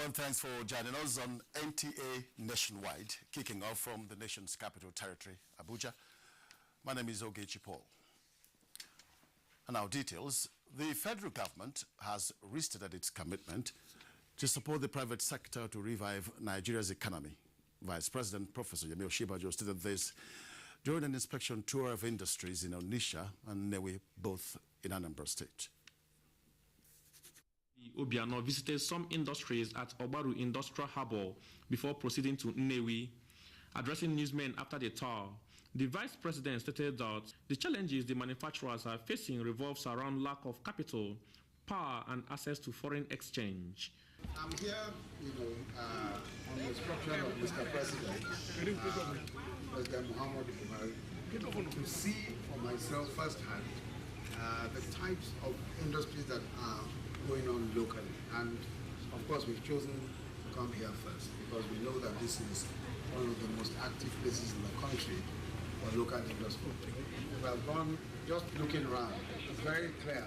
Hello, thanks for joining us on NTA Nationwide, kicking off from the nation's capital territory, Abuja. My name is Ogechi Paul. And now details. The federal government has restated its commitment to support the private sector to revive Nigeria's economy. Vice President Professor Yemi Osinbajo stated this during an inspection tour of industries in Onitsha and Nnewi, both in Anambra State. Obiano visited some industries at Obaru Industrial Harbour before proceeding to Nnewi. Addressing newsmen after the tour, the Vice President stated that the challenges the manufacturers are facing revolves around lack of capital, power and access to foreign exchange. I'm here, on the instruction of Mr. President, President Muhammad Buhari, to see for myself firsthand the types of industries that are going on locally. And of course, we've chosen to come here first because we know that this is one of the most active places in the country for local industry. If I've gone just looking around, it's very clear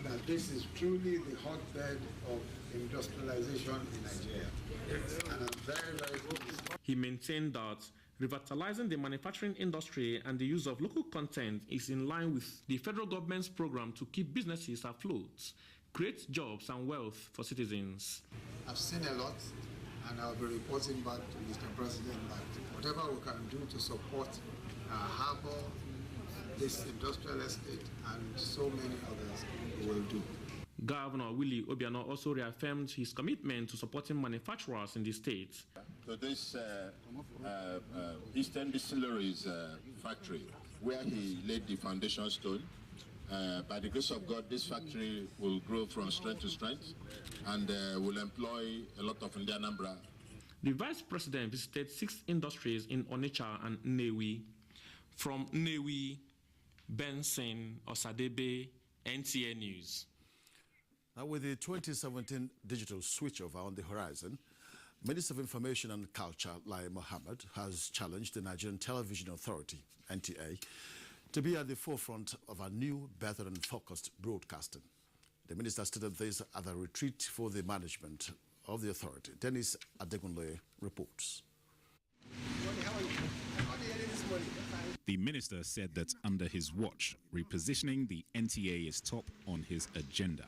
that this is truly the hotbed of industrialization in Nigeria. And I'm very, very pleased. He maintained that revitalizing the manufacturing industry and the use of local content is in line with the federal government's program to keep businesses afloat, create jobs and wealth for citizens. I've seen a lot, and I'll be reporting back to Mr. President that whatever we can do to support our harbor, this industrial estate, and so many others, we will do. Governor Willie Obiano also reaffirmed his commitment to supporting manufacturers in the state. So this Eastern Distilleries factory, where he laid the foundation stone, by the grace of God, this factory will grow from strength to strength and will employ a lot of Indian Anambra. The Vice President visited 6 industries in Onitsha and Nnewi. From Nnewi, Benson, Osadebe, NTA News. Now, with the 2017 digital switchover on the horizon, Minister of Information and Culture, Lai Mohammed, has challenged the Nigerian Television Authority, NTA, to be at the forefront of a new, better and focused broadcasting. The minister stated this at a retreat for the management of the authority. Dennis Adegunloye reports. The minister said that under his watch, repositioning the NTA is top on his agenda,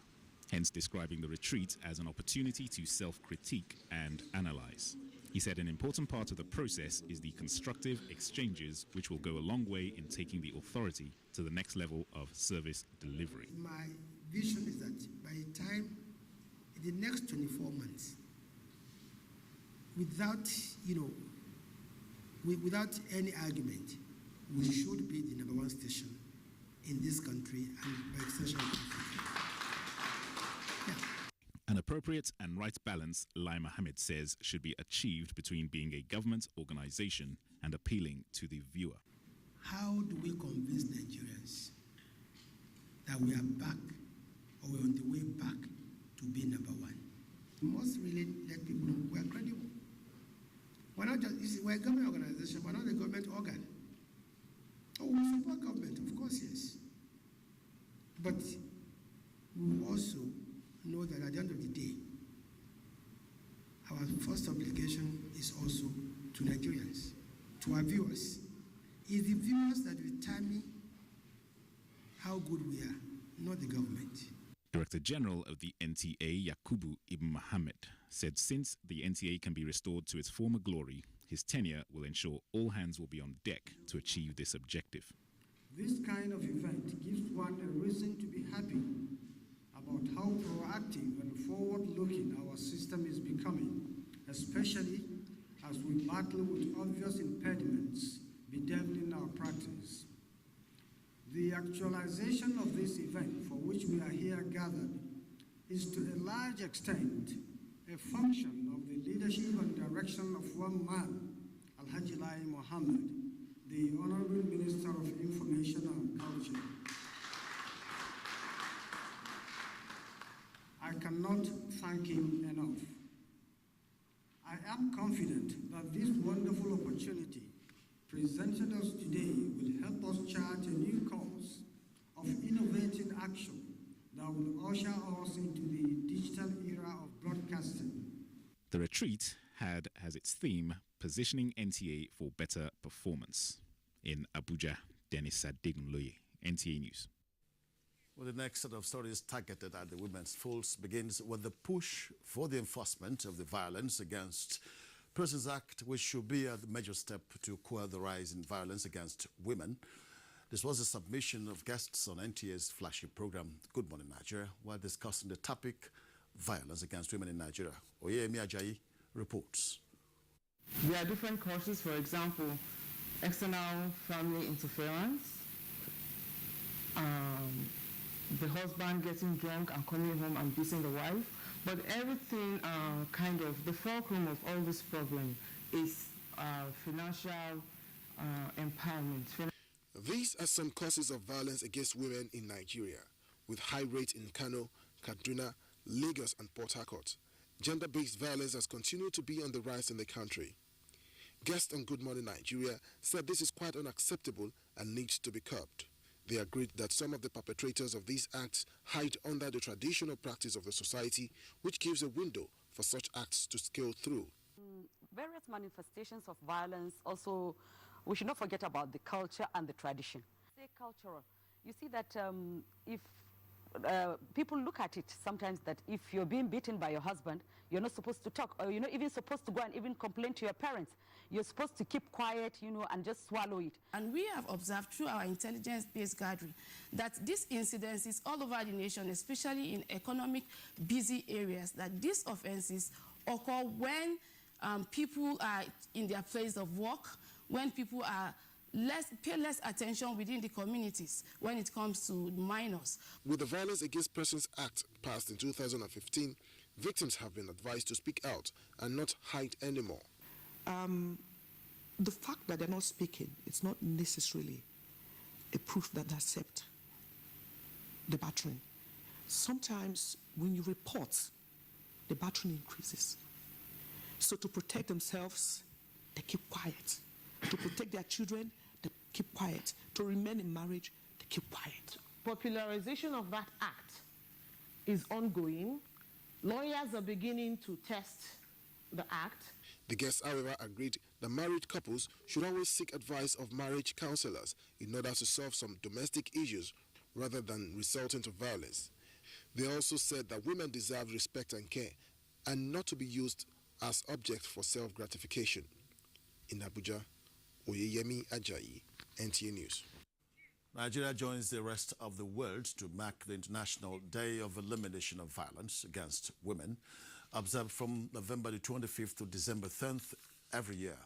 hence describing the retreat as an opportunity to self-critique and analyze. He said an important part of the process is the constructive exchanges, which will go a long way in taking the authority to the next level of service delivery. My vision is that by the time, in the next 24 months, without any argument, we should be the #1 station in this country and by extension of Africa. An appropriate and right balance, Lai Mohammed says, should be achieved between being a government organization and appealing to the viewer. How do we convince Nigerians that we are back or we're on the way back to being #1? We must really let people know we are credible. We're not just, we're a government organization, we're not a government organ. Oh, we support government, of course, yes. But we also know that at the end of the day, our first obligation is also to Nigerians, to our viewers. It's the viewers that determine how good we are, not the government. Director General of the NTA, Yakubu Ibn Mohammed, said since the NTA can be restored to its former glory, his tenure will ensure all hands will be on deck to achieve this objective. This kind of event gives one a reason to be happy about how proactive and forward-looking our system is becoming, especially as we battle with obvious impediments bedeviling our practice. The actualization of this event for which we are here gathered is to a large extent a function of the leadership and direction of one man, Alhaji Lai Mohammed, the Honorable Minister of Information and Culture. I cannot thank him enough. I am confident that this wonderful opportunity presented us today will help us chart a new course of innovating action that will usher us into the digital era of broadcasting. The retreat had as its theme positioning NTA for better performance. In Abuja, Dennis Adegunloye, NTA News. Well, the next set of stories targeted at the women's falls begins with the push for the enforcement of the Violence Against Persons Act, which should be a major step to quell the rise in violence against women. This was a submission of guests on NTA's flagship program, Good Morning Nigeria, while discussing the topic, violence against women in Nigeria. Oyemi Ajayi reports. There are different causes, for example, external family interference, the husband getting drunk and coming home and beating the wife. But everything, the fulcrum of all this problem is financial empowerment. These are some causes of violence against women in Nigeria, with high rates in Kano, Kaduna, Lagos and Port Harcourt. Gender-based violence has continued to be on the rise in the country. Guests on Good Morning Nigeria said this is quite unacceptable and needs to be curbed. They agreed that some of the perpetrators of these acts hide under the traditional practice of the society, which gives a window for such acts to scale through. Various manifestations of violence also, we should not forget about the culture and the tradition. Say cultural. You see that if people look at it sometimes that if you're being beaten by your husband, you're not supposed to talk, or you're not even supposed to go and even complain to your parents. You're supposed to keep quiet, and just swallow it. And we have observed through our intelligence-based gathering that these incidences all over the nation, especially in economic busy areas, that these offenses occur when people are in their place of work, when people are pay less attention within the communities when it comes to minors. With the Violence Against Persons Act passed in 2015, victims have been advised to speak out and not hide anymore. The fact that they're not speaking, it's not necessarily a proof that they accept the battering. Sometimes when you report, the battering increases. So to protect themselves, they keep quiet. To protect their children, they keep quiet. To remain in marriage, they keep quiet. Popularization of that act is ongoing. Lawyers are beginning to test the act. The guests, however, agreed that married couples should always seek advice of marriage counselors in order to solve some domestic issues rather than resorting to violence. They also said that women deserve respect and care and not to be used as objects for self-gratification. In Abuja, Oyemi Ajayi, NTA News. Nigeria joins the rest of the world to mark the International Day of Elimination of Violence Against Women, observed from November the 25th to December 10th every year.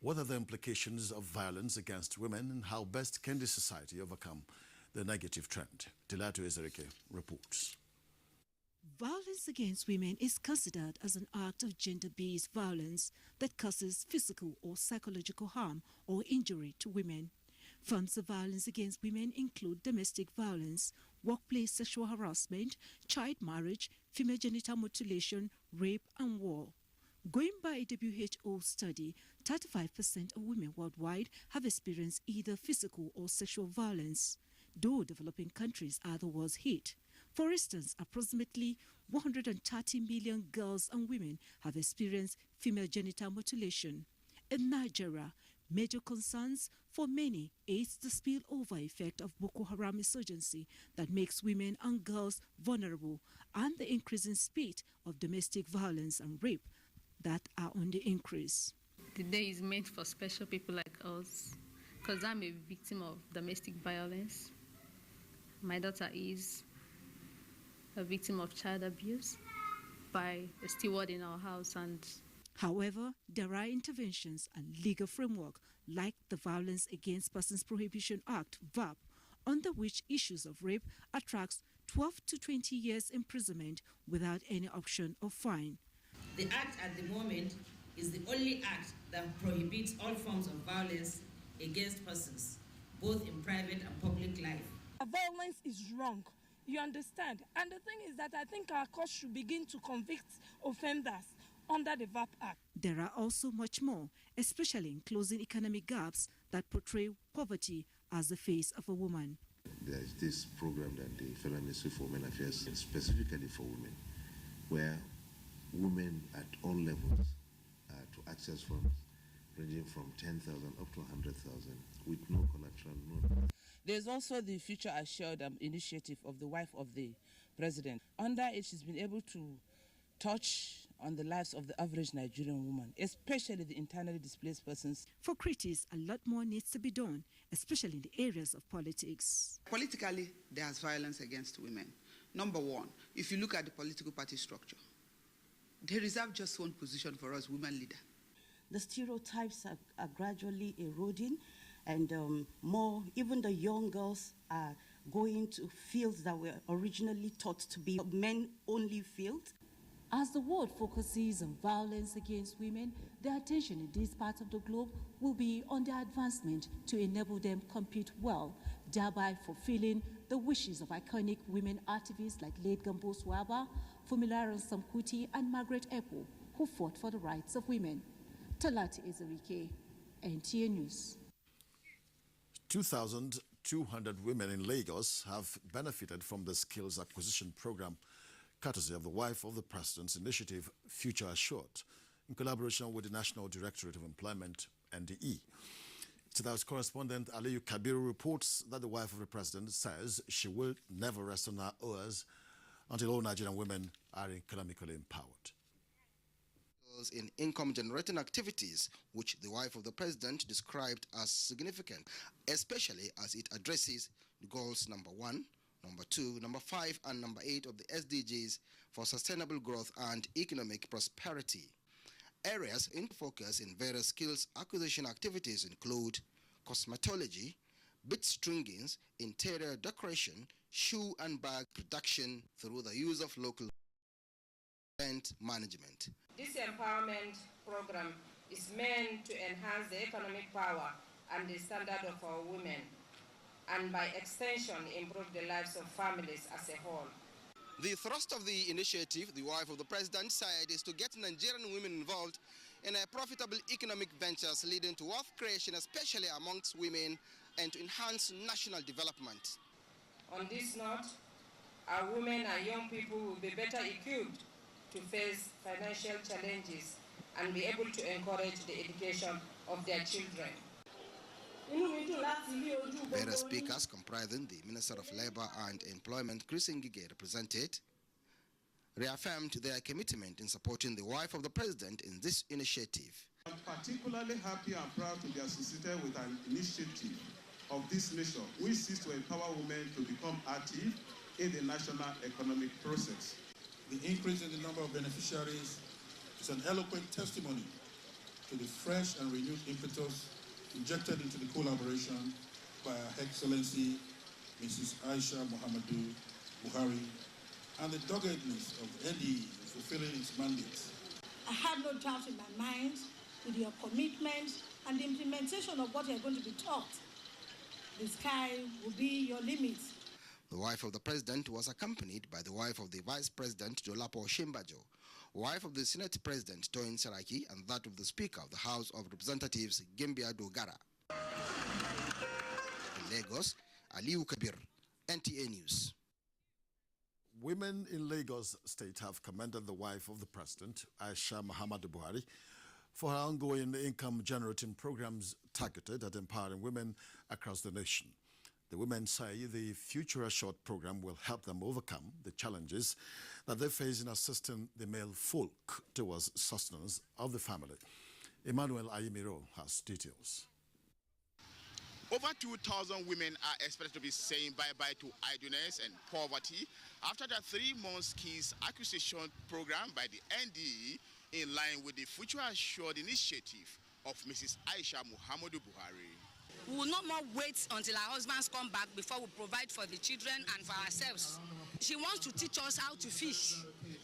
What are the implications of violence against women and how best can the society overcome the negative trend? Tilato Ezerike reports. Violence against women is considered as an act of gender-based violence that causes physical or psychological harm or injury to women. Forms of violence against women include domestic violence, workplace sexual harassment, child marriage, female genital mutilation, rape, and war. Going by a WHO study, 35% of women worldwide have experienced either physical or sexual violence, though developing countries are the worst hit. For instance, approximately 130 million girls and women have experienced female genital mutilation. In Nigeria, major concerns for many is the spillover effect of Boko Haram insurgency that makes women and girls vulnerable, and the increasing speed of domestic violence and rape that are on the increase. The day is meant for special people like us, because I'm a victim of domestic violence. My daughter is a victim of child abuse by a steward in our house. However, there are interventions and legal framework like the Violence Against Persons Prohibition Act, VAP, under which issues of rape attracts 12 to 20 years imprisonment without any option of fine. The act at the moment is the only act that prohibits all forms of violence against persons, both in private and public life. Violence is wrong. You understand? And the thing is that I think our court should begin to convict offenders under the VAP Act. There are also much more, especially in closing economic gaps that portray poverty as the face of a woman. There is this program that the Federal Ministry for Women Affairs specifically for women, where women at all levels to access funds ranging from 10,000 up to 100,000 with no collateral, no. There's also the Future Assured initiative of the wife of the president. Under it, she's been able to touch on the lives of the average Nigerian woman, especially the internally displaced persons. For critics, a lot more needs to be done, especially in the areas of politics. Politically, there's violence against women. Number one, if you look at the political party structure, they reserve just one position for us, women leader. The stereotypes are gradually eroding, and even the young girls are going to fields that were originally thought to be men-only fields. As the world focuses on violence against women, their attention in this part of the globe will be on their advancement to enable them compete well, thereby fulfilling the wishes of iconic women activists like late Gambo Swaba, Fumilaran Samkuti, and Margaret Epo, who fought for the rights of women. Talati Ezerike, NTA News. 2,200 women in Lagos have benefited from the skills acquisition program courtesy of the wife of the president's initiative, Future Assured, in collaboration with the National Directorate of Employment, NDE. Today's correspondent Aliyu Kabiru reports that the wife of the president says she will never rest on her oars until all Nigerian women are economically empowered. In income-generating activities, which the wife of the president described as significant, especially as it addresses the goals number 1, number 2, number 5, and number 8 of the SDGs for sustainable growth and economic prosperity. Areas in focus in various skills acquisition activities include cosmetology, bead stringing, interior decoration, shoe and bag production through the use of local event management. This empowerment program is meant to enhance the economic power and the standard of our women, and by extension improve the lives of families as a whole. The thrust of the initiative, the wife of the president said, is to get Nigerian women involved in profitable economic ventures leading to wealth creation, especially amongst women, and to enhance national development. On this note, our women and young people will be better equipped to face financial challenges and be able to encourage the education of their children. Various speakers comprising the Minister of Labour and Employment, Chris Ngige, represented, reaffirmed their commitment in supporting the wife of the president in this initiative. I'm particularly happy and proud to be associated with an initiative of this nature, which seeks to empower women to become active in the national economic process. The increase in the number of beneficiaries is an eloquent testimony to the fresh and renewed impetus injected into the collaboration by Her Excellency Mrs. Aisha Muhammadu Buhari and the doggedness of NDE in fulfilling its mandate. I have no doubt in my mind with your commitment and the implementation of what you are going to be taught. The sky will be your limit. The wife of the president was accompanied by the wife of the vice president, Dolapo Shimbajo, wife of the Senate President, Toyin Saraki, and that of the Speaker of the House of Representatives, Gembia Dogara. In Lagos, Aliyu Kabir, NTA News. Women in Lagos State have commended the wife of the president, Aisha Muhammadu Buhari, for her ongoing income-generating programs targeted at empowering women across the nation. The women say the Future Assured program will help them overcome the challenges that they face in assisting the male folk towards sustenance of the family. Emmanuel Ayimiro has details. Over 2,000 women are expected to be saying bye-bye to idleness and poverty after the 3-month skills acquisition program by the NDE, in line with the Future Assured initiative of Mrs. Aisha Muhammadu Buhari. We will not more wait until our husbands come back before we provide for the children and for ourselves. She wants to teach us how to fish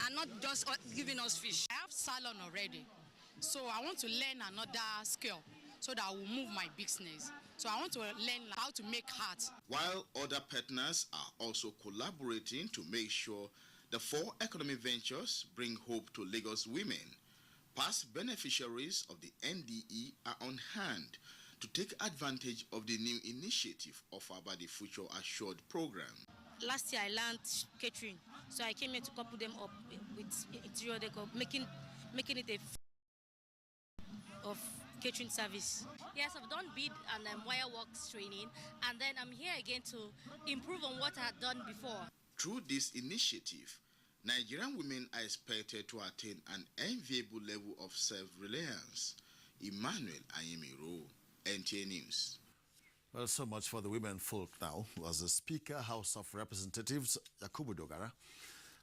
and not just giving us fish. I have salon already, so I want to learn another skill so that I will move my business. So I want to learn how to make art. While other partners are also collaborating to make sure the 4 economic ventures bring hope to Lagos women, past beneficiaries of the NDE are on hand to take advantage of the new initiative offered by the Future Assured program. Last year I learned catering, So I came here to couple them up with interior decor, making it a of catering service. Yes, I've done bead and wire works training, and then I'm here again to improve on what I had done before. Through this initiative, Nigerian women are expected to attain an enviable level of self-reliance. Emmanuel Ayemiro, NTA News. Well, so much for the women folk now, as the Speaker, House of Representatives, Yakubu Dogara,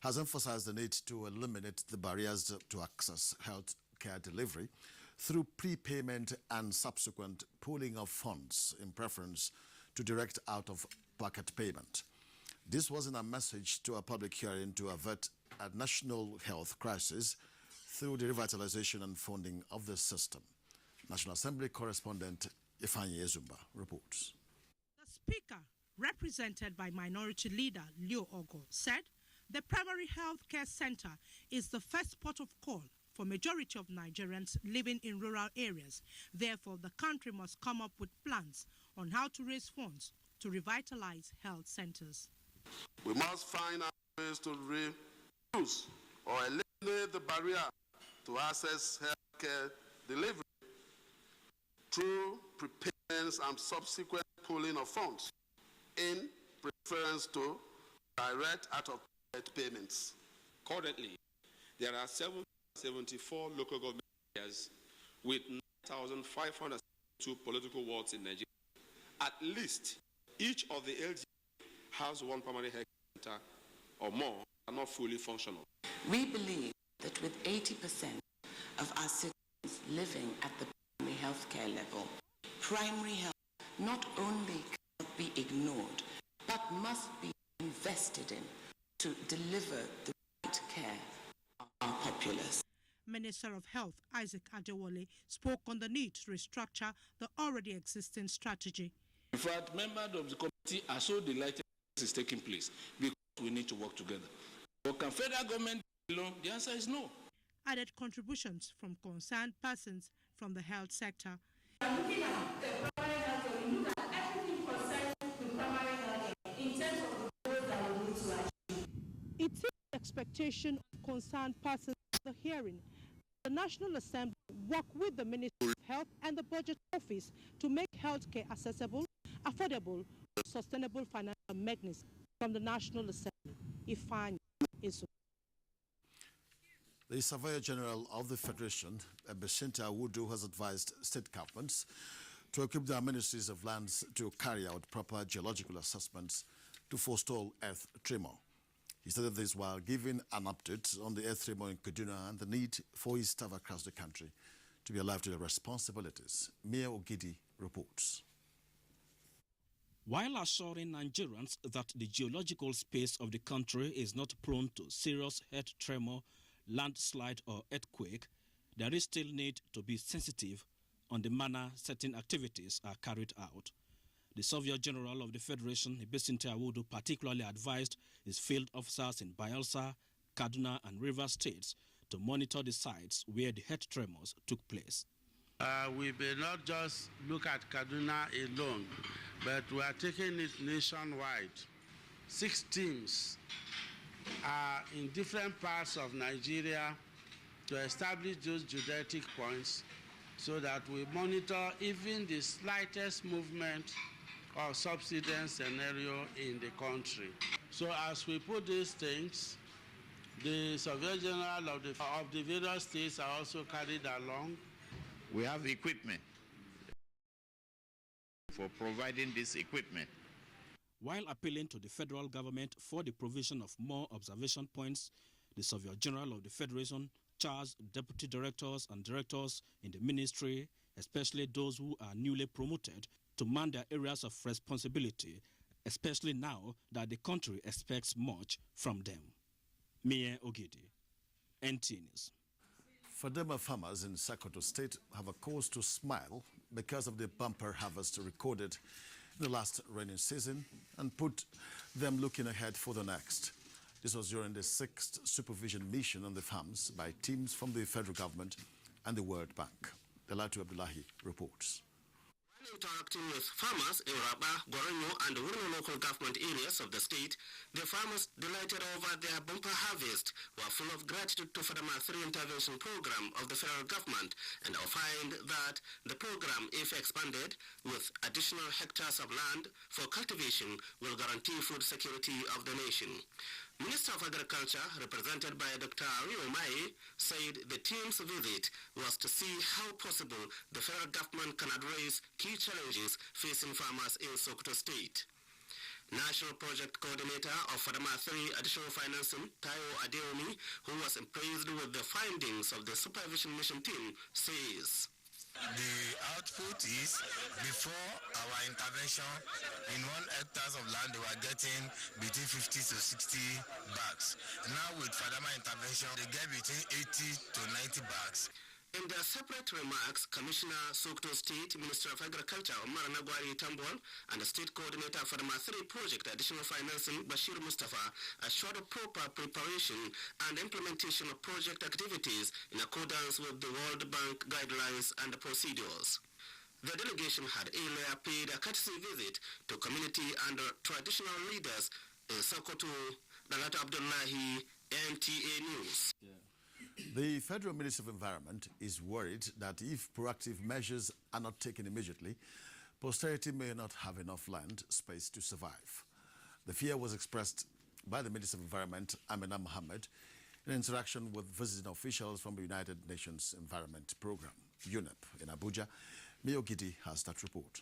has emphasized the need to eliminate the barriers to access health care delivery through prepayment and subsequent pooling of funds in preference to direct out-of-pocket payment. This was in a message to a public hearing to avert a national health crisis through the revitalization and funding of the system. National Assembly correspondent Ifeanyi Ezumba reports. The Speaker, represented by Minority Leader Leo Ogo, said the primary health care center is the first port of call for majority of Nigerians living in rural areas. Therefore, the country must come up with plans on how to raise funds to revitalize health centers. We must find out ways to reduce or eliminate the barrier to access health care delivery through prepayments and subsequent pooling of funds in preference to direct out-of-pocket payments. Currently, there are 774 local government areas with 9,502 political wards in Nigeria. At least each of the LG has one primary health center or more are not fully functional. We believe that with 80% of our citizens living at the primary health care level, primary health not only cannot be ignored, but must be invested in to deliver the right care to our populace. Minister of Health Isaac Adewale spoke on the need to restructure the already existing strategy. In fact, members of the committee are so delighted this is taking place because we need to work together. But can federal government alone? The answer is no. Added contributions from concerned persons from the health sector. Looking at the primary health care, we look at everything concerned with primary health care in terms of the goals that we need to achieve. It is the expectation of concerned persons of the hearing. The National Assembly work with the Ministry of Health and the Budget Office to make healthcare accessible, affordable, sustainable financial mechanisms from the National Assembly. Ifeanyi Ezumba. The Surveyor General of the Federation, Ebeshinta Awudu, has advised state governments to equip their ministries of lands to carry out proper geological assessments to forestall earth tremor. He stated this while giving an update on the earth tremor in Kaduna and the need for his staff across the country to be alive to their responsibilities. Mia Ogidi reports. While assuring Nigerians that the geological space of the country is not prone to serious earth tremor, landslide or earthquake, there is still need to be sensitive on the manner certain activities are carried out. The Surveyor General of the Federation, Ebeshinta Awudu, particularly advised his field officers in Bayelsa, Kaduna and Rivers states to monitor the sites where the earth tremors took place. We may not just look at Kaduna alone, but we are taking it nationwide. 6 teams are in different parts of Nigeria to establish those geodetic points so that we monitor even the slightest movement of subsidence scenario in the country. So as we put these things, the Surveyor General of the various states are also carried along. We have equipment for providing this equipment. While appealing to the federal government for the provision of more observation points, the Surveyor General of the Federation charged deputy directors and directors in the ministry, especially those who are newly promoted, to man their areas of responsibility, especially now that the country expects much from them. Mia Ogidi, NTA News. Fadema farmers in Sokoto State have a cause to smile because of the bumper harvest recorded in the last rainy season and put them looking ahead for the next. This was during the 6th supervision mission on the farms by teams from the federal government and the World Bank. Delatu Abdullahi reports. Interacting with farmers in Raba, Goronyo and the Wurno local government areas of the state, the farmers delighted over their bumper harvest were full of gratitude to Fadama 3 intervention program of the federal government and find that the program, if expanded with additional hectares of land for cultivation, will guarantee food security of the nation. Minister of Agriculture, represented by Dr. Rio Mai, said the team's visit was to see how possible the federal government can address key challenges facing farmers in Sokoto State. National Project Coordinator of Fadama 3 Additional Financing, Tayo Adeomi, who was impressed with the findings of the supervision mission team, says, the output is, before our intervention, in 1 hectare of land they were getting between 50 to 60 bags. Now with Fadama intervention, they get between 80 to 90 bags. In their separate remarks, Commissioner Sokoto State, Minister of Agriculture Omar Nagwari Tambol, and the State Coordinator for the 3 Project Additional Financing Bashir Mustafa assured of proper preparation and implementation of project activities in accordance with the World Bank guidelines and procedures. The delegation had earlier paid a courtesy visit to community and traditional leaders in Sokoto. Dalata Abdullahi, NTA News. The Federal Minister of Environment is worried that if proactive measures are not taken immediately, posterity may not have enough land space to survive. The fear was expressed by the Minister of Environment, Amina Mohammed, in interaction with visiting officials from the United Nations Environment Programme, UNEP, in Abuja. Mio Gidi has that report.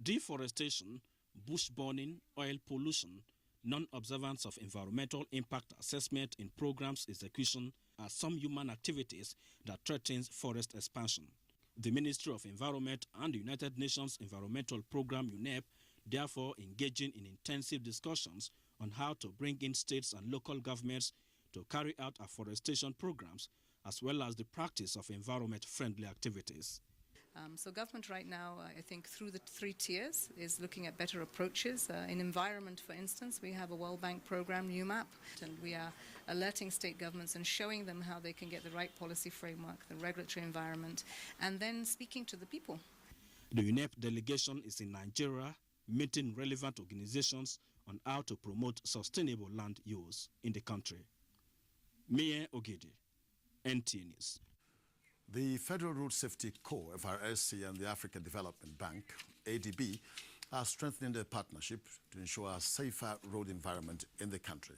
Deforestation, bush burning, oil pollution, non-observance of environmental impact assessment in programs execution are some human activities that threatens forest expansion. The Ministry of Environment and the United Nations Environmental Programme, UNEP, therefore engaging in intensive discussions on how to bring in states and local governments to carry out afforestation programs as well as the practice of environment-friendly activities. So government right now, I think through the 3 tiers, is looking at better approaches. In environment, for instance, we have a World Bank program, NewMap, and we are alerting state governments and showing them how they can get the right policy framework, the regulatory environment, and then speaking to the people. The UNEP delegation is in Nigeria, meeting relevant organizations on how to promote sustainable land use in the country. Mie Ogidi, NTA News. The Federal Road Safety Corps, FRSC, and the African Development Bank, ADB, are strengthening their partnership to ensure a safer road environment in the country.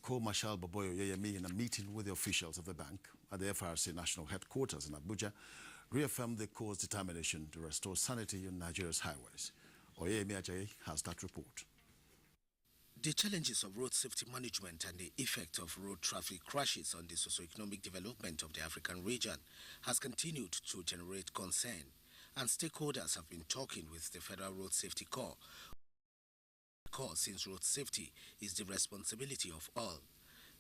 Co-Marshal Boboyo Yeyemi, in a meeting with the officials of the bank at the FRC National Headquarters in Abuja, reaffirmed the Corps' determination to restore sanity on Nigeria's highways. Oyeyemi Ajayi has that report. The challenges of road safety management and the effect of road traffic crashes on the socio-economic development of the African region has continued to generate concern, and stakeholders have been talking with the Federal Road Safety Corps, since road safety is the responsibility of all.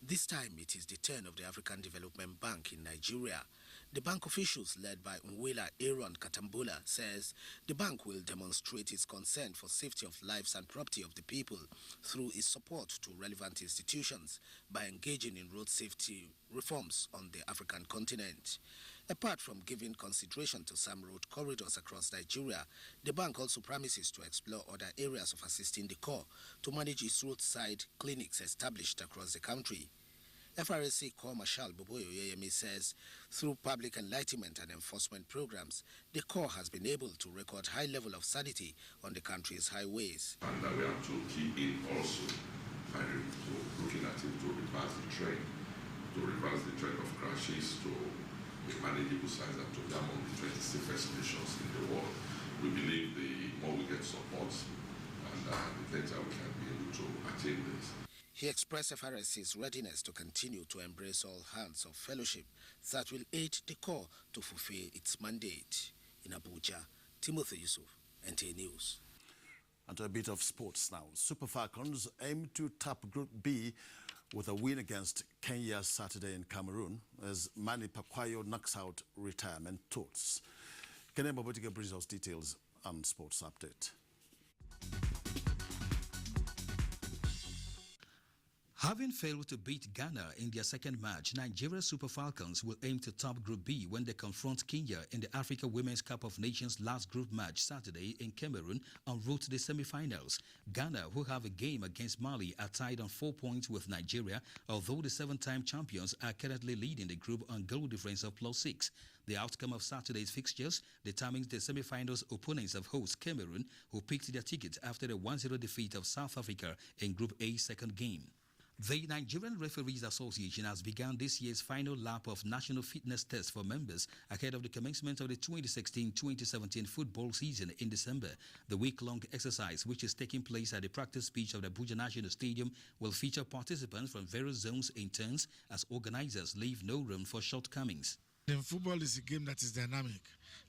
This time it is the turn of the African Development Bank in Nigeria. The bank officials led by Nwela Aaron Katambola says the bank will demonstrate its concern for safety of lives and property of the people through its support to relevant institutions by engaging in road safety reforms on the African continent. Apart from giving consideration to some road corridors across Nigeria, the bank also promises to explore other areas of assisting the Corps to manage its roadside clinics established across the country. FRSC Corps Marshal Boboyo Yeyemi says through public enlightenment and enforcement programs, the Corps has been able to record high level of sanity on the country's highways. And that we have to keep in also by looking at it to reverse the trend of crashes, to a manageable size, and to be among the 20 safest nations in the world. We believe the more we get support, and the better we can be able to attain this. He expressed FRSC's readiness to continue to embrace all hands of fellowship that will aid the Corps to fulfill its mandate. In Abuja, Timothy Yusuf, NTA News. And to a bit of sports now. Super Falcons aim to top Group B with a win against Kenya Saturday in Cameroon as Manny Pacquiao knocks out retirement talks. Kenya Mobotika brings us details on Sports Update. Having failed to beat Ghana in their second match, Nigeria Super Falcons will aim to top Group B when they confront Kenya in the Africa Women's Cup of Nations last group match Saturday in Cameroon en route to the semi-finals. Ghana, who have a game against Mali, are tied on 4 points with Nigeria, although the 7-time champions are currently leading the group on goal difference of +6. The outcome of Saturday's fixtures determines the semi-finals opponents of host Cameroon, who picked their ticket after a 1-0 defeat of South Africa in Group A's second game. The Nigerian Referees Association has begun this year's final lap of national fitness tests for members ahead of the commencement of the 2016-2017 football season in December. The week-long exercise, which is taking place at the practice pitch of the Abuja National Stadium, will feature participants from various zones in turns as organizers leave no room for shortcomings. Football is a game that is dynamic.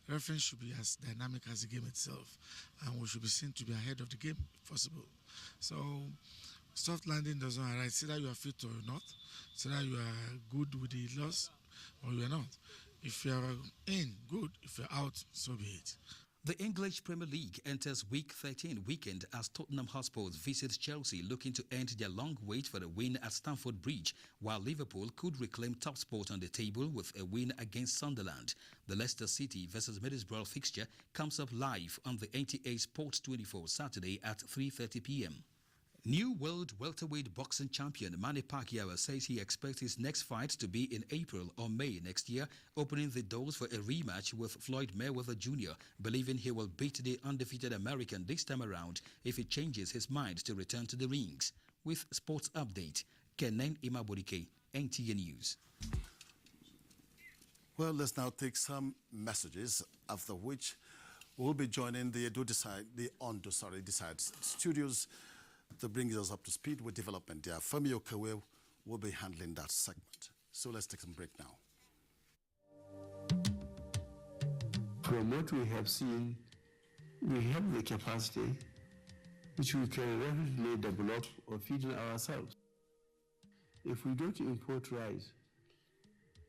Refereeing should be as dynamic as the game itself, and we should be seen to be ahead of the game if possible. So soft landing doesn't arise. It's either you are fit or you're not. It's either you are good with the loss or you are not. If you are in, good. If you're out, so be it. The English Premier League enters Week 13 weekend as Tottenham Hotspur visits Chelsea, looking to end their long wait for a win at Stamford Bridge, while Liverpool could reclaim top spot on the table with a win against Sunderland. The Leicester City versus Middlesbrough fixture comes up live on the NTA Sports 24 Saturday at 3:30 p.m. New world welterweight boxing champion Manny Pacquiao says he expects his next fight to be in April or May next year, opening the doors for a rematch with Floyd Mayweather Jr., believing he will beat the undefeated American this time around if he changes his mind to return to the rings. With Sports Update, Kenan Imaborike, NTA News. Well, let's now take some messages, after which we'll be joining the Ondo Decides studios to bring us up to speed with development there. Femi Okawe will be handling that segment. So let's take some break now. From what we have seen, we have the capacity which we can rapidly develop or feed ourselves. If we don't import rice,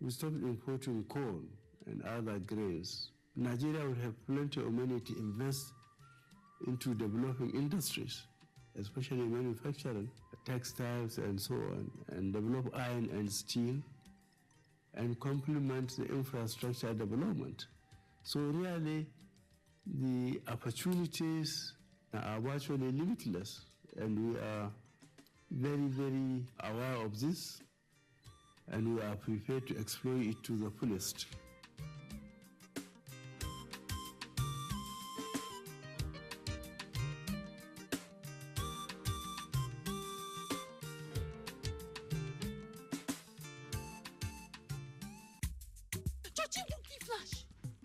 we stop importing corn and other grains, Nigeria will have plenty of money to invest into developing industries, especially manufacturing, textiles and so on, and develop iron and steel, and complement the infrastructure development. So really, the opportunities are virtually limitless, and we are very, very aware of this, and we are prepared to exploit it to the fullest.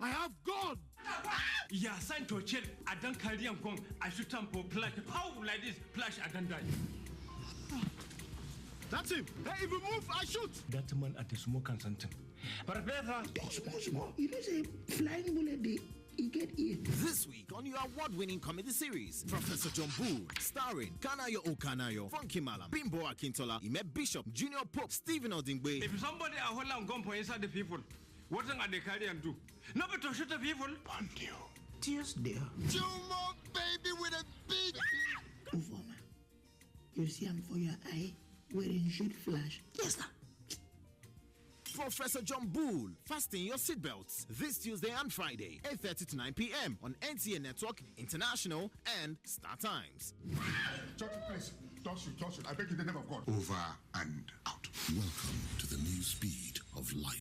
I have gone. Yeah, sign to chill. I don't carry on gone. I shoot him for flash. How like this? Flash, I don't die. That's him. Hey, if we move, I shoot. That man at the smoke and something. But small. You know, say flying bullet, you get here. This week on your award-winning comedy series, Professor John Bull, starring Kanayo Okanayo, Funky Malam, Bimbo Akintola, Ime Bishop, Junior Pope, Stephen Odingbe. If somebody are hold on gun for inside the people, what thing are they carry and do? Nobody to shoot the people. And you. Tears there. Jumo baby with a big. Informer. You see him for your eye, wearing shoot flash. Yes, sir. Professor John Bull, fasten your seatbelts this Tuesday and Friday, 8:30 to 9 p.m. on NTA Network, International, and Star Times. Church, please, touch it. I beg in the name of God. Over and out. Welcome to the new speed of light.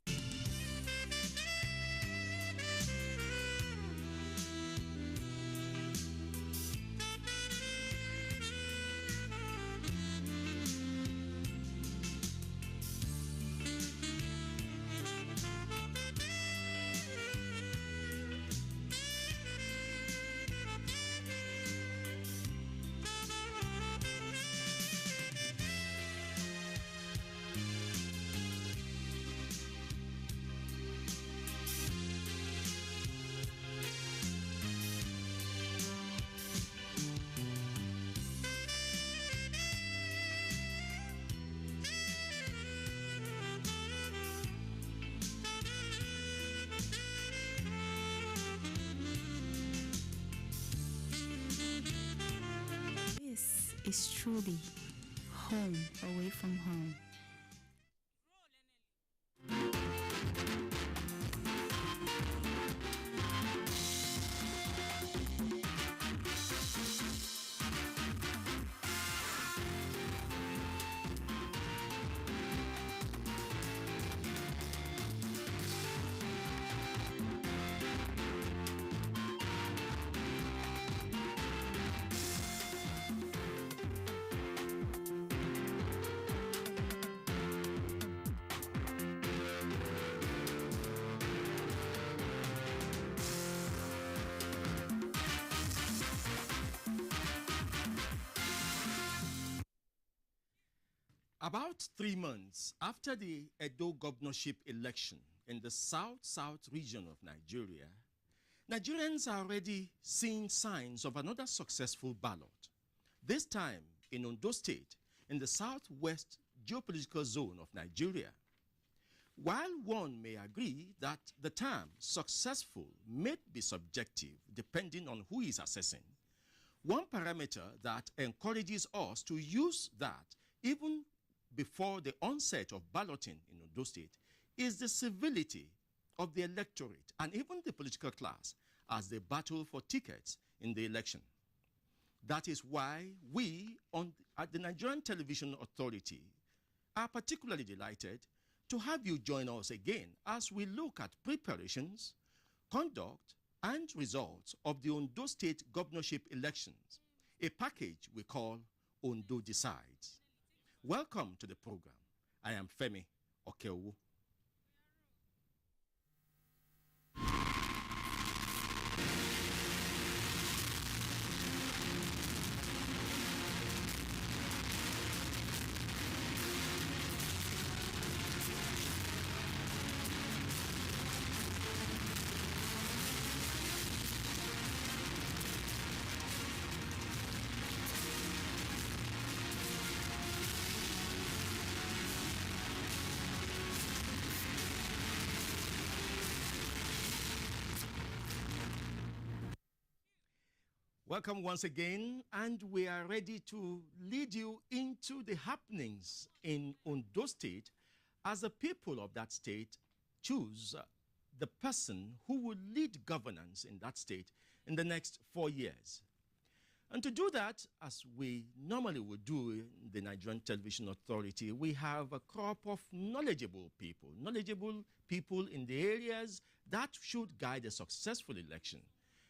Is truly home away from home. About 3 months after the Edo governorship election in the south-south region of Nigeria, Nigerians are already seeing signs of another successful ballot, this time in Ondo State, in the southwest geopolitical zone of Nigeria. While one may agree that the term successful may be subjective depending on who is assessing, one parameter that encourages us to use that even before the onset of balloting in Ondo State is the civility of the electorate and even the political class as they battle for tickets in the election. That is why we at the Nigerian Television Authority are particularly delighted to have you join us again as we look at preparations, conduct, and results of the Ondo State governorship elections, a package we call Ondo Decides. Welcome to the program. I am Femi Okeowo. Welcome once again, and we are ready to lead you into the happenings in Ondo State as the people of that state choose the person who will lead governance in that state in the next 4 years. And to do that, as we normally would do in the Nigerian Television Authority, we have a crop of knowledgeable people in the areas that should guide a successful election,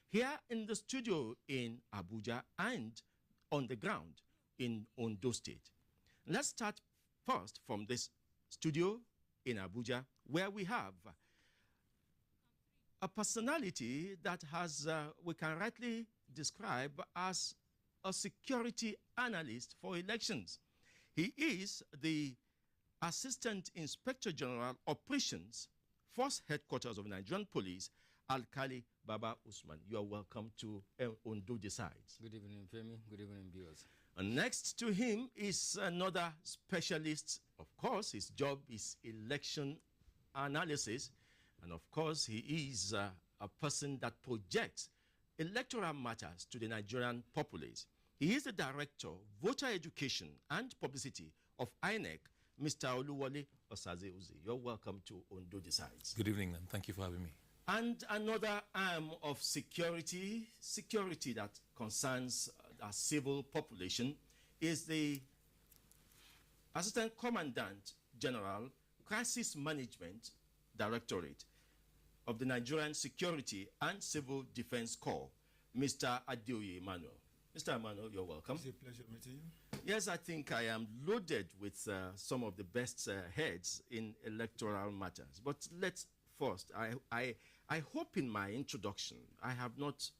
here in the studio in Abuja and on the ground in Ondo State. Let's start first from this studio in Abuja, where we have a personality that has, we can rightly describe as a security analyst for elections. He is the Assistant Inspector General Operations, Force Headquarters of Nigerian Police, Alkali Baba Usman. You are welcome to Ondo Decides. Good evening, Femi. Good evening, viewers. And next to him is another specialist. Of course, his job is election analysis. And of course, he is a person that projects electoral matters to the Nigerian populace. He is the Director, Voter Education and Publicity of INEC, Mr. Oluwole Osaze-Uzi. You're welcome to Ondo Decides. Good evening, and thank you for having me. And another arm of security that concerns our civil population, is the Assistant Commandant General, Crisis Management Directorate of the Nigerian Security and Civil Defense Corps, Mr. Adeoye Emmanuel. Mr. Emmanuel, you're welcome. It's a pleasure meeting you. Yes, I think I am loaded with some of the best heads in electoral matters. But let's first, I hope in my introduction I have not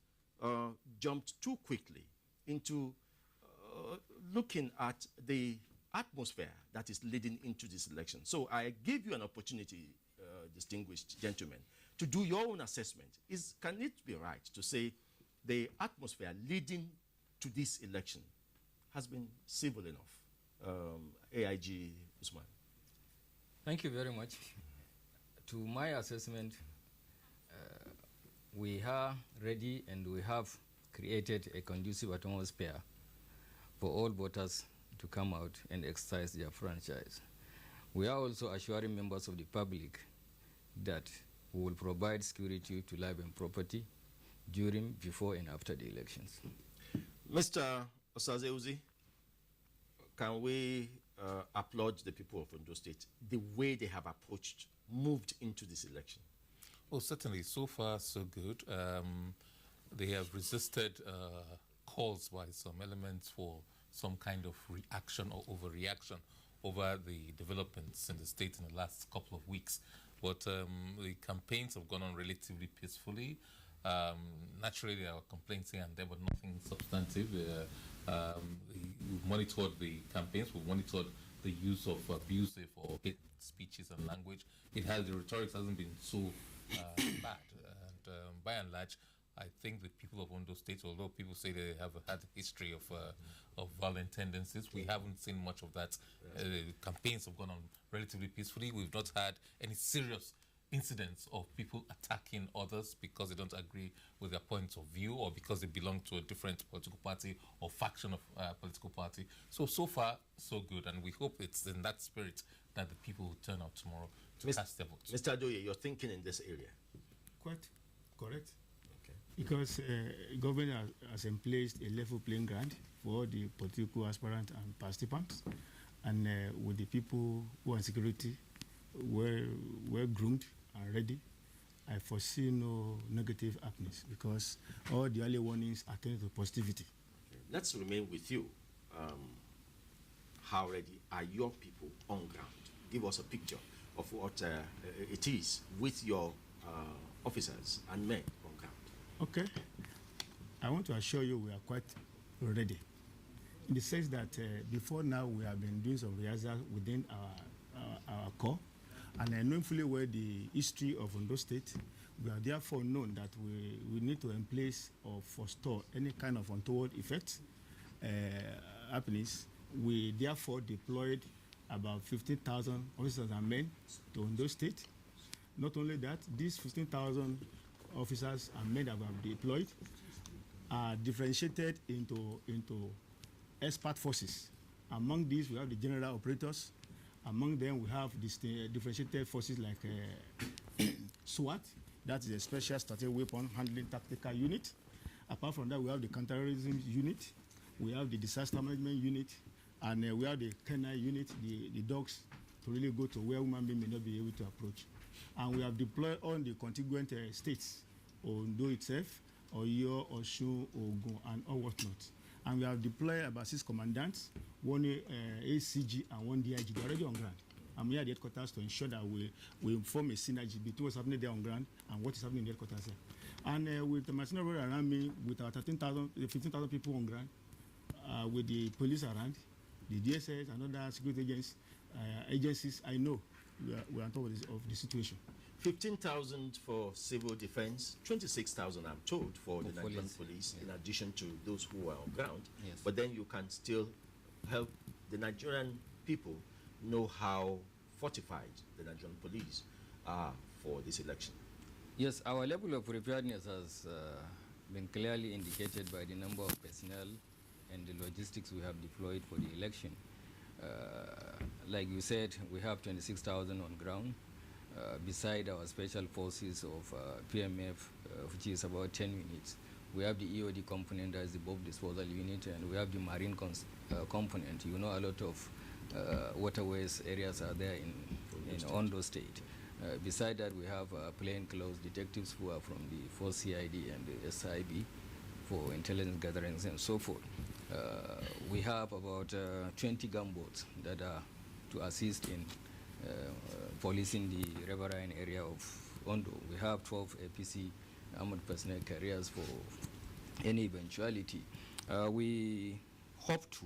jumped too quickly into looking at the atmosphere that is leading into this election. So I give you an opportunity, distinguished gentlemen, to do your own assessment. Can it be right to say the atmosphere leading to this election has been civil enough? AIG Usman. Thank you very much. To my assessment, we are ready and we have created a conducive atmosphere for all voters to come out and exercise their franchise. We are also assuring members of the public that we will provide security to life and property during, before, and after the elections. Mr. Osazeuzi, can we applaud the people of Ondo State, the way they have moved into this election? Oh, certainly. So far, so good. They have resisted calls by some elements for some kind of reaction or overreaction over the developments in the state in the last couple of weeks. But the campaigns have gone on relatively peacefully. Naturally, there are complaints here and there, but nothing substantive. We've monitored the campaigns. We've monitored the use of abusive or hate speeches and language. The rhetoric hasn't been so bad. And by and large, I think the people of Ondo State, although people say they have had a history of violent tendencies, we haven't seen much of that. Campaigns have gone on relatively peacefully. We've not had any serious incidents of people attacking others because they don't agree with their points of view or because they belong to a different political party or faction of political party. So far, so good. And we hope it's in that spirit that the people will turn out tomorrow to cast their votes. Mr. Adoye, you're thinking in this area? Quite correct. Okay. Because government has emplaced a level playing ground for the political aspirants and participants, and with the people who are in security were groomed and ready. I foresee no negative happenings because all the early warnings are turning to positivity. Okay. Let's remain with you. How ready are your people on ground? Give us a picture of what it is with your officers and men on ground. Okay. I want to assure you we are quite ready. In the sense that before now we have been doing some rehearsals within our corps, and I know fully well the history of Ondo State. We are therefore known that we need to in place or forestall any kind of untoward effect happenings. We therefore deployed about 15,000 officers and men to Ondo State. Not only that, these 15,000 officers and men that we have deployed are differentiated into expert forces. Among these, we have the general operators. Among them, we have these differentiated forces like SWAT, that is a special strategic weapon handling tactical unit. Apart from that, we have the counterterrorism unit, we have the disaster management unit, and we have the canine unit, the dogs, to really go to where human beings may not be able to approach. And we have deployed on the contiguous states, Ondo itself, Oyo, Osun, Ogun, and all whatnot. And we have deployed about 6 commandants, 1 ACG and 1 DIG. They're already on ground. I'm here at the headquarters to ensure that we form a synergy between what's happening there on ground and what is happening in the headquarters there. And with the mercenary around me, with our 15,000 people on ground, with the police around, the DSS and other security agencies, I know we are on top of the situation. 15,000 for civil defense, 26,000 I'm told for the Nigerian police, in addition to those who are on ground. Yes. But then you can still help the Nigerian people know how fortified the Nigerian police are for this election. Yes, our level of preparedness has been clearly indicated by the number of personnel and the logistics we have deployed for the election. Like you said, we have 26,000 on ground. Beside our special forces of PMF, which is about 10 units, we have the EOD component, that is the bomb disposal unit, and we have the marine component. You know, a lot of waterways areas are there in Ondo State. Beside that, we have plainclothes detectives who are from the 4CID and the SIB for intelligence gatherings and so forth. We have about 20 gunboats that are to assist in policing the riverine area of Ondo. We have 12 APC armored personnel carriers for any eventuality. We hope to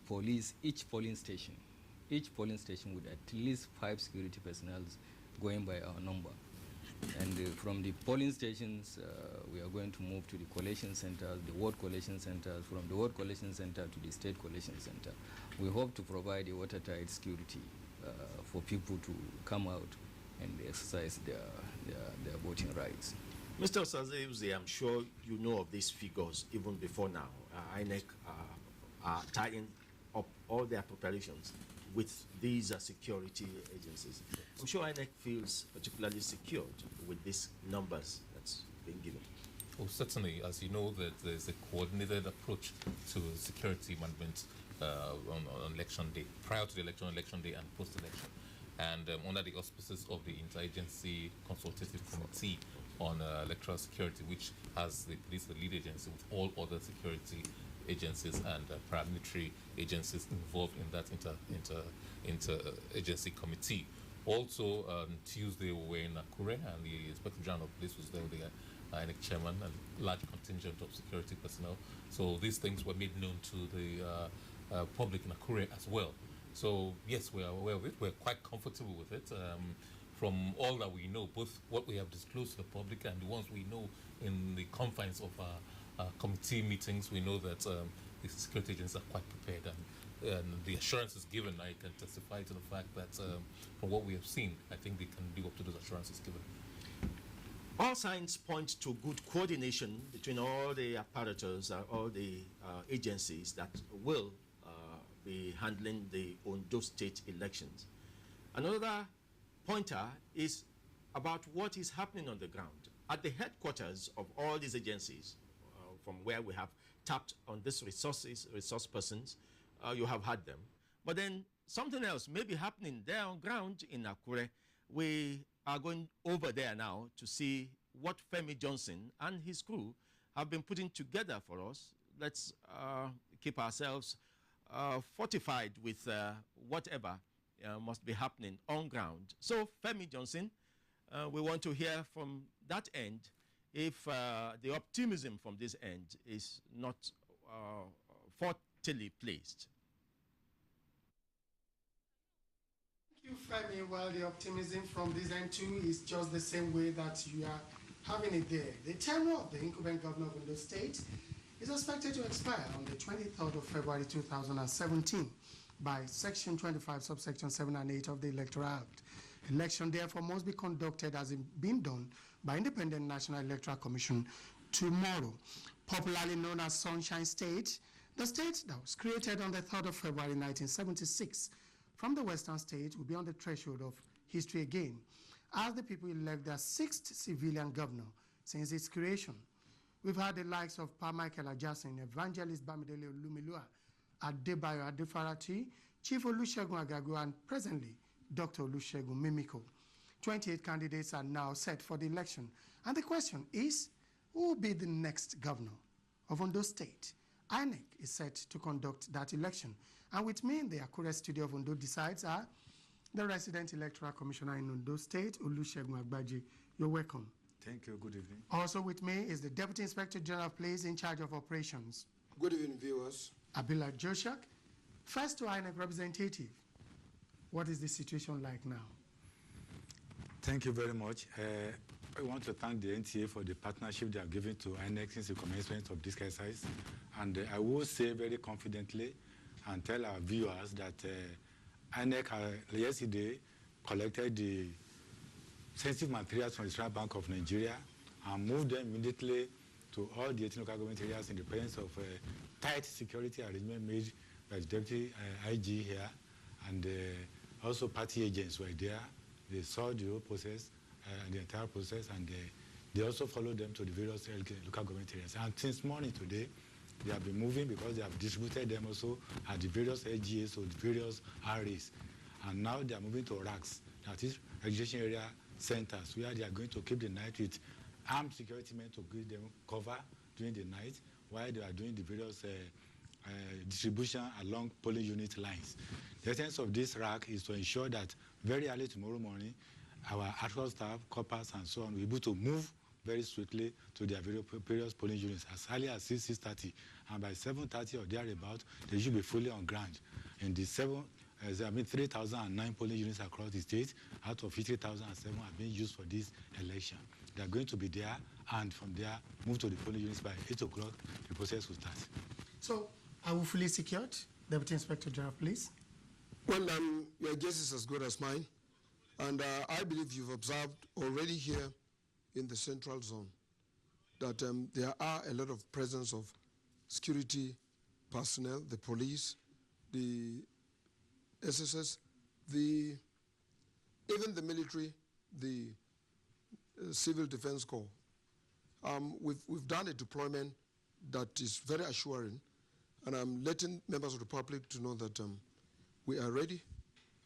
police each polling station with at least 5 security personnel going by our number. And from the polling stations, we are going to move to the collation centers, the ward collation centers, from the ward collation center to the state collation center. We hope to provide a watertight security for people to come out and exercise their voting rights. Mr. Osazeuzi, I'm sure you know of these figures even before now. INEC are tying all their preparations with these security agencies. I'm sure INEC feels particularly secured with these numbers that's been given. Oh, certainly. As you know, that there's a coordinated approach to security management on election day, prior to the election day, and post-election. And under the auspices of the Interagency Consultative Committee on Electoral Security, which has the police, the lead agency, with all other security agencies and paramilitary agencies involved in that inter-agency committee. Also, Tuesday we were in Akure, and the Inspector General of Police was there with the INEC chairman and large contingent of security personnel. So these things were made known to the public in Akure as well. So yes, we are aware of it. We're quite comfortable with it. From all that we know, both what we have disclosed to the public and the ones we know in the confines of our committee meetings, we know that the security agents are quite prepared, and the assurances given, I can testify to the fact that from what we have seen, I think they can live up to those assurances given. All signs point to good coordination between all the apparatus, all the agencies that will be handling the Ondo State elections. Another pointer is about what is happening on the ground. At the headquarters of all these agencies, from where we have tapped on these resource persons, you have had them. But then something else may be happening there on ground in Akure. We are going over there now to see what Femi Johnson and his crew have been putting together for us. Let's keep ourselves fortified with whatever must be happening on ground. So, Femi Johnson, we want to hear from that end if the optimism from this end is not fortily placed. Thank you, Femi. Well, the optimism from this end too is just the same way that you are having it there. The tenure of the incumbent governor of Ondo State is expected to expire on the 23rd of February 2017 by Section 25, subsection 7 and 8 of the Electoral Act. Election, therefore, must be conducted as it's been done by Independent National Electoral Commission tomorrow. Popularly known as Sunshine State, the state that was created on the 3rd of February 1976 from the Western State will be on the threshold of history again, as the people elect their 6th civilian governor since its creation. We've had the likes of Pa Michael Ajasin, Evangelist Bamidele Olumilua, Adebayo Adefarati, Chief Olusegun Agagu, and presently Dr. Olusegun Mimiko. 28 candidates are now set for the election. And the question is, who will be the next governor of Ondo State? INEC is set to conduct that election. And with me in the Akure studio of Ondo Decides are the resident electoral commissioner in Ondo State, Olusegun Agbaji. You're welcome. Thank you. Good evening. Also with me is the Deputy Inspector General of Police in charge of operations. Good evening, viewers. Abila Joshak. First to INEC representative, what is the situation like now? Thank you very much. I want to thank the NTA for the partnership they have given to INEC since the commencement of this exercise. And I will say very confidently and tell our viewers that INEC yesterday collected the sensitive materials from the Central Bank of Nigeria and moved them immediately to all the 18 local government areas in the presence of tight security arrangement made by the Deputy IG here, and also party agents were there. They saw the whole process, the entire process, and they also followed them to the various local government areas. And since morning today, they have been moving because they have distributed them also at the various LGAs, so the various RAs. And now they are moving to RACs, that is registration area centers, where they are going to keep the night with armed security men to give them cover during the night while they are doing the various distribution along polling unit lines. The essence of this rack is to ensure that very early tomorrow morning, our actual staff, corpers, and so on will be able to move very swiftly to their various polling units as early as 6:30, and by 7:30 or thereabout, they should be fully on ground. In the 3,009 polling units across the state, out of 50,007 are being used for this election. They are going to be there, and from there, move to the polling units by 8 o'clock, the process will start. So, are we fully secured? Deputy Inspector General, please. Well, your guess is as good as mine. And I believe you've observed already here in the central zone that there are a lot of presence of security personnel, the police, the SSS, even the military, the Civil Defense Corps. We've done a deployment that is very assuring, and I'm letting members of the public to know that we are ready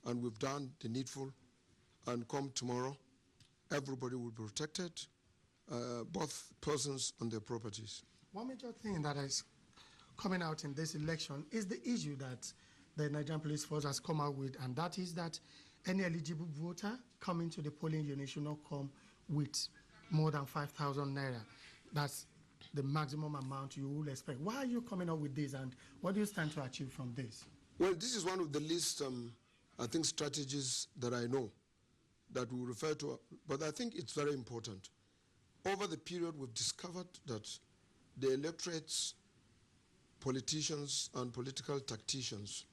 and we've done the needful, and come tomorrow, everybody will be protected, both persons and their properties. One major thing that is coming out in this election is the issue that the Nigerian Police Force has come out with, and that is that any eligible voter coming to the polling unit should not come with more than 5,000 naira. That's the maximum amount you will expect. Why are you coming up with this, and what do you stand to achieve from this? Well, this is one of the least, I think, strategies that I know that we refer to, but I think it's very important. Over the period, we've discovered that the electorates, politicians, and political tacticians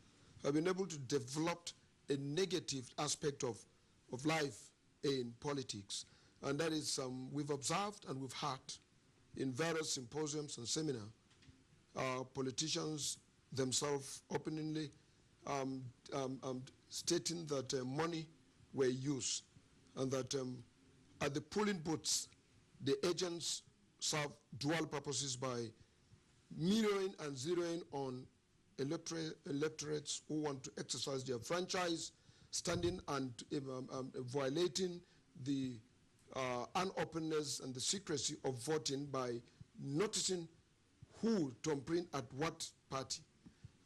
have been able to develop a negative aspect of life in politics. And that is, we've observed and we've heard in various symposiums and seminars, politicians themselves openly stating that money were used, and that at the polling booths, the agents serve dual purposes by mirroring and zeroing on electorates who want to exercise their franchise, standing and violating the unopenness and the secrecy of voting by noticing who to bring at what party.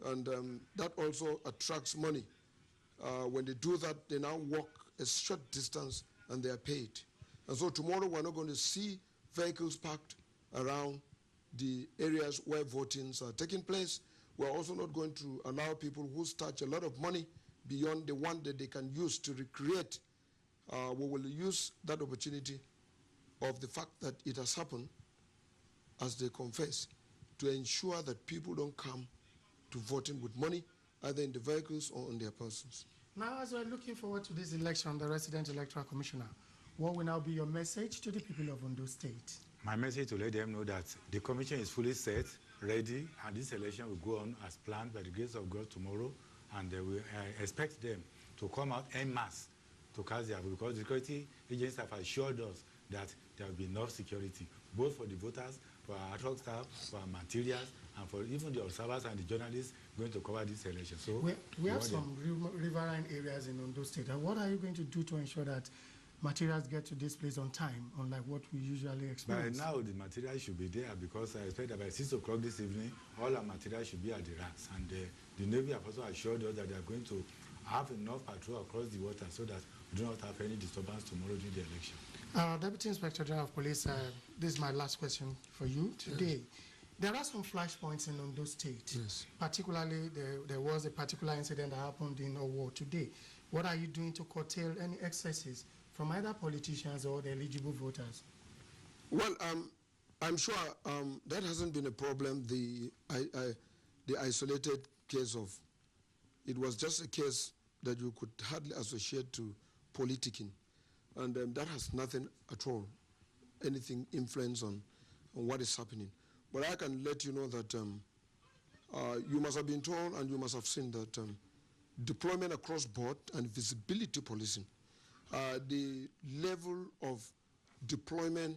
And that also attracts money. When they do that, they now walk a short distance and they are paid. And so tomorrow we're not going to see vehicles parked around the areas where votings are taking place. We're also not going to allow people who touch a lot of money beyond the one that they can use to recreate. We will use that opportunity of the fact that it has happened, as they confess, to ensure that people don't come to voting with money, either in the vehicles or on their persons. Now, as we're looking forward to this election, the Resident Electoral Commissioner, what will now be your message to the people of Ondo State? My message to let them know that the commission is fully set, ready, and this election will go on as planned by the grace of God tomorrow, and we expect them to come out en masse to cast their vote, because the security agents have assured us that there will be enough security, both for the voters, for our ad hoc staff, for our materials, and for even the observers and the journalists going to cover this election. So we have some riverine areas in Ondo State. And what are you going to do to ensure that materials get to this place on time, unlike what we usually experience? By now, the materials should be there, because I expect that by 6 o'clock this evening, all our materials should be at the racks. And the Navy have also assured us that they are going to have enough patrol across the water so that we do not have any disturbance tomorrow during the election. Deputy Inspector General of Police, this is my last question for you today. Yes. There are some flashpoints in Ondo State. Yes. Particularly, there was a particular incident that happened in Owo today. What are you doing to curtail any excesses from either politicians or the eligible voters? Well, I'm sure that hasn't been a problem. The isolated case of, it was just a case that you could hardly associate to politicking. And that has nothing at all, anything influence on what is happening. But I can let you know that you must have been told and you must have seen that deployment across board and visibility policing, the level of deployment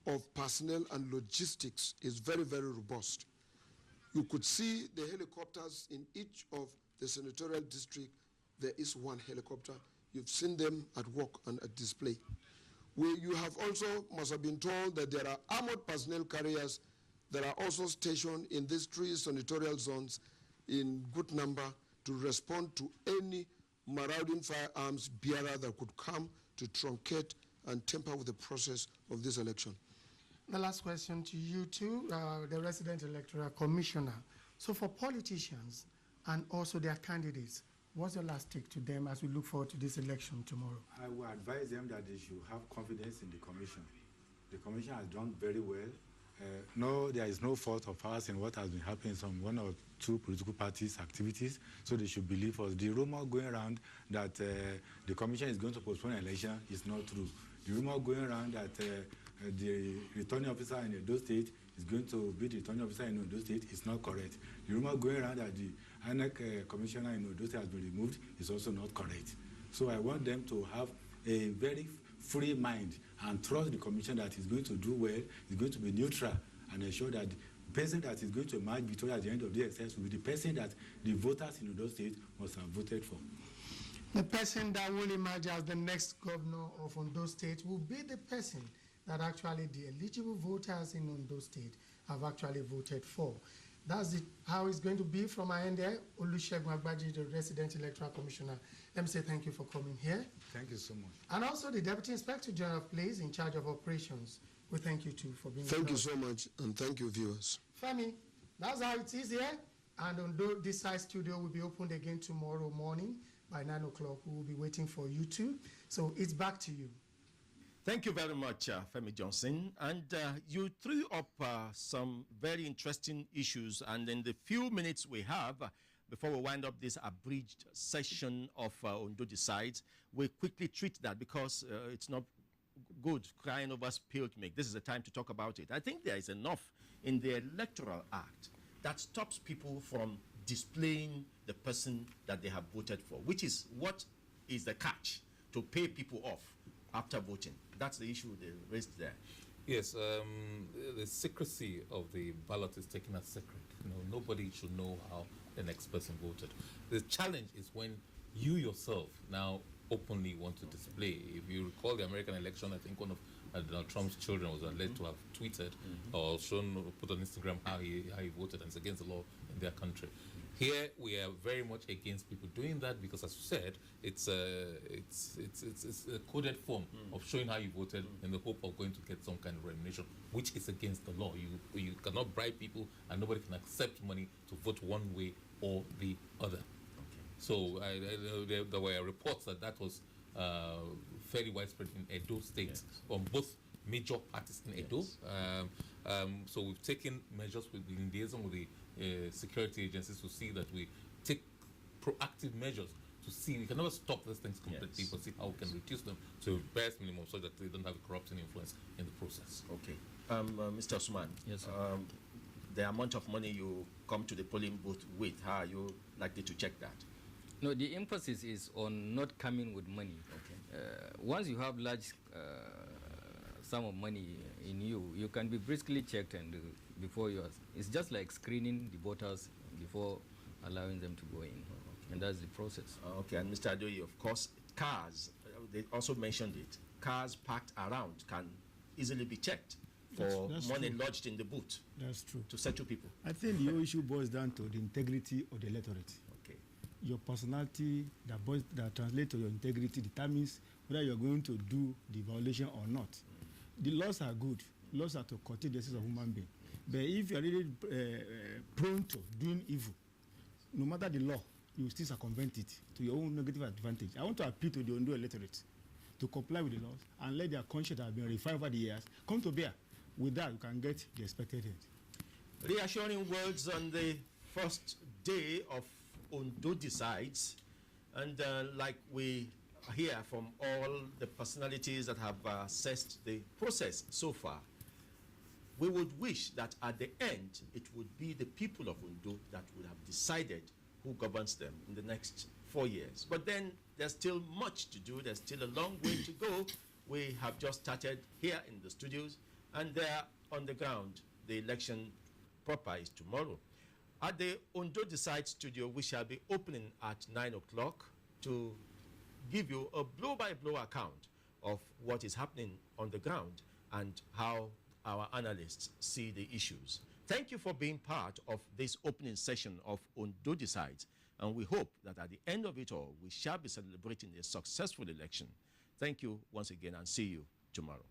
of personnel and logistics is very, very robust. You could see the helicopters in each of the senatorial district. There is one helicopter. You've seen them at work and at display. You have also must have been told that there are armored personnel carriers that are also stationed in these 3 senatorial zones in good number to respond to any marauding firearms bearer that could come to truncate and tamper with the process of this election. The last question to you too, the Resident Electoral Commissioner. So for politicians and also their candidates, what's your last take to them as we look forward to this election tomorrow? I will advise them that they should have confidence in the commission. The commission has done very well. No, there is no fault of ours in what has been happening in some 1 or 2 political parties' activities, so they should believe us. The rumor going around that the commission is going to postpone an election is not true. The rumor going around that the returning officer in Edo State is going to be the returning officer in Ondo State is not correct. The rumor going around that the INEC commissioner in Ondo State has been removed is also not correct. So I want them to have a very free mind and trust the commission that is going to do well, is going to be neutral, and ensure that the person that is going to emerge victorious at the end of the exercise will be the person that the voters in Ondo State must have voted for. The person that will emerge as the next governor of Ondo State will be the person that actually the eligible voters in Ondo State have actually voted for. That's how it's going to be from my end there. Olusegun Agbaji, the resident electoral commissioner. Let me say thank you for coming here. Thank you so much. And also the Deputy Inspector General of Police in charge of operations. We thank you too for being with us. Thank you so much, and thank you, viewers. Femi, that's how it is here. And Ondo this side studio will be opened again tomorrow morning by 9 o'clock. We will be waiting for you too. So it's back to you. Thank you very much, Femi Johnson. And you threw up some very interesting issues. And in the few minutes we have, before we wind up this abridged session of Ondo Decides, we quickly treat that because it's not good crying over spilled milk. This is the time to talk about it. I think there is enough in the Electoral Act that stops people from displaying the person that they have voted for, which is what is the catch to pay people off after voting. That's the issue they raised there. Yes, the secrecy of the ballot is taken as sacred. Nobody should know how the next person voted. The challenge is when you yourself now openly want to display. If you recall the American election, I think one of Donald Trump's children was alleged to have tweeted or shown or put on Instagram how he voted, and it's against the law in their country. Here we are very much against people doing that because, as you said, it's a coded form of showing how you voted in the hope of going to get some kind of remuneration, which is against the law. You cannot bribe people, and nobody can accept money to vote one way or the other. So there were reports that was fairly widespread in Edo State on both major parties in Edo. So we've taken measures in liaison with the security agencies to see that we take proactive measures to see. We can never stop these things completely, but see how we can reduce them to barest minimum so that they don't have a corrupting influence in the process. Okay. Mr. Osman, yes, sir. The amount of money you come to the polling booth with, how are you likely to check that? No, the emphasis is on not coming with money. Okay. Once you have large sum of money in you, you can be briskly checked and before you. It's just like screening the voters before allowing them to go in, and that's the process. Okay, and Mr. Adoyi, of course, cars. They also mentioned it. Cars parked around can easily be checked for that's money true. lodged in the booth. That's true. To settle people. I think the whole issue boils down to the integrity of the electorate. Okay. Your personality that translates to your integrity determines whether you're going to do the violation or not. The laws are good. Laws are to curtail the justice of human being. But if you're really prone to doing evil, no matter the law, you still circumvent it to your own negative advantage. I want to appeal to the Ondo electorate to comply with the laws and let their conscience that have been refined over the years come to bear. With that, you can get the expected end. Reassuring words on the first day of Ondo Decides, and like we hear from all the personalities that have assessed the process so far, we would wish that at the end it would be the people of Ondo that would have decided who governs them in the next 4 years. But then there's still much to do. There's still a long way to go. We have just started here in the studios, and there on the ground, the election proper is tomorrow. At the Ondo Decide studio, we shall be opening at 9 o'clock to give you a blow-by-blow account of what is happening on the ground and how our analysts see the issues. Thank you for being part of this opening session of Ondo Decides, and we hope that at the end of it all, we shall be celebrating a successful election. Thank you once again, and see you tomorrow.